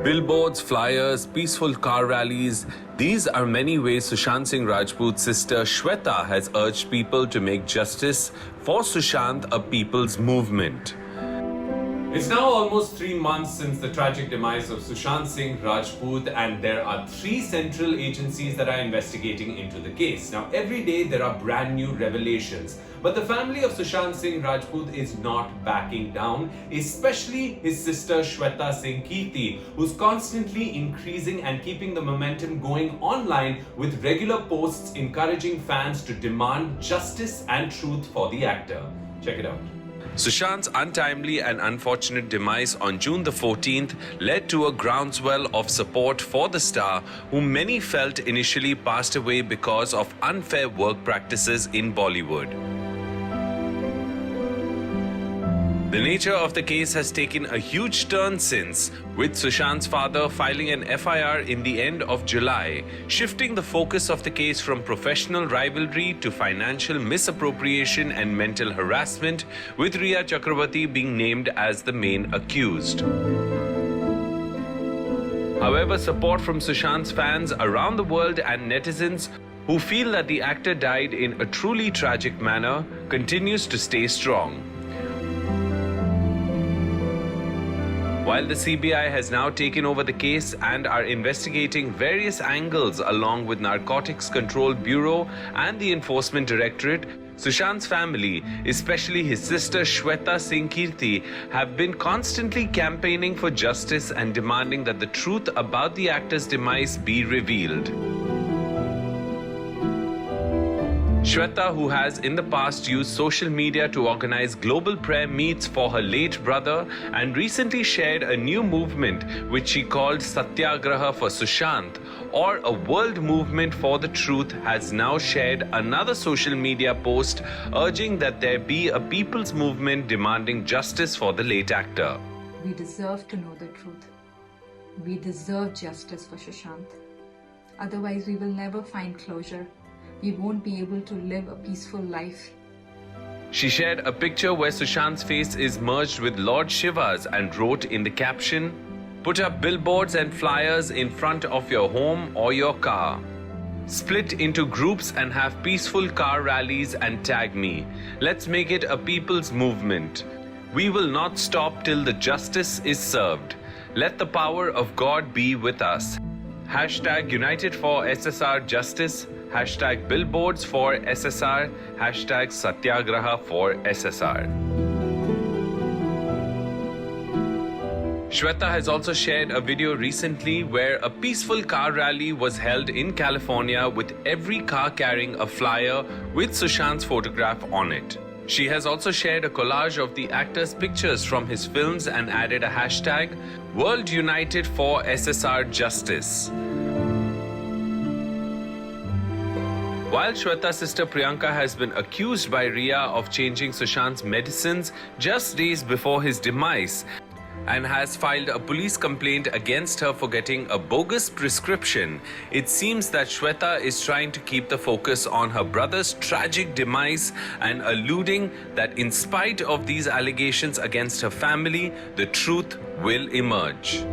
Billboards, flyers, peaceful car rallies. These are many ways Sushant Singh Rajput's sister Shweta has urged people to make justice for Sushant a people's movement. It's now almost 3 months since the tragic demise of Sushant Singh Rajput, and there are 3 central agencies that are investigating into the case. Now, every day there are brand new revelations, but the family of Sushant Singh Rajput is not backing down, especially his sister Shweta Singh Kirti, who's constantly increasing and keeping the momentum going online with regular posts encouraging fans to demand justice and truth for the actor. Check it out. Sushant's untimely and unfortunate demise on June the 14th led to a groundswell of support for the star, whom many felt initially passed away because of unfair work practices in Bollywood. The nature of the case has taken a huge turn since, with Sushant's father filing an FIR in the end of July, shifting the focus of the case from professional rivalry to financial misappropriation and mental harassment, with Rhea Chakrabarti being named as the main accused. However, support from Sushant's fans around the world and netizens who feel that the actor died in a truly tragic manner continues to stay strong. While the CBI has now taken over the case and are investigating various angles along with Narcotics Control Bureau and the Enforcement Directorate, Sushant's family, especially his sister Shweta Singh Kirti, have been constantly campaigning for justice and demanding that the truth about the actor's demise be revealed. Shweta, who has in the past used social media to organize global prayer meets for her late brother, and recently shared a new movement which she called Satyagraha for Sushant, or a world movement for the truth, has now shared another social media post urging that there be a people's movement demanding justice for the late actor. We deserve to know the truth. We deserve justice for Sushant. Otherwise, we will never find closure. We won't be able to live a peaceful life. She shared a picture where Sushant's face is merged with Lord Shiva's and wrote in the caption, "Put up billboards and flyers in front of your home or your car. Split into groups and have peaceful car rallies and tag me. Let's make it a people's movement. We will not stop till the justice is served. Let the power of God be with us. Hashtag United for SSR Justice. Hashtag Billboards for SSR. Hashtag Satyagraha for SSR. Shweta has also shared a video recently where a peaceful car rally was held in California with every car carrying a flyer with Sushant's photograph on it. She has also shared a collage of the actor's pictures from his films and added a hashtag, World United for SSR Justice. While Shweta's sister Priyanka has been accused by Rhea of changing Sushant's medicines just days before his demise and has filed a police complaint against her for getting a bogus prescription, it seems that Shweta is trying to keep the focus on her brother's tragic demise and alluding that in spite of these allegations against her family, the truth will emerge.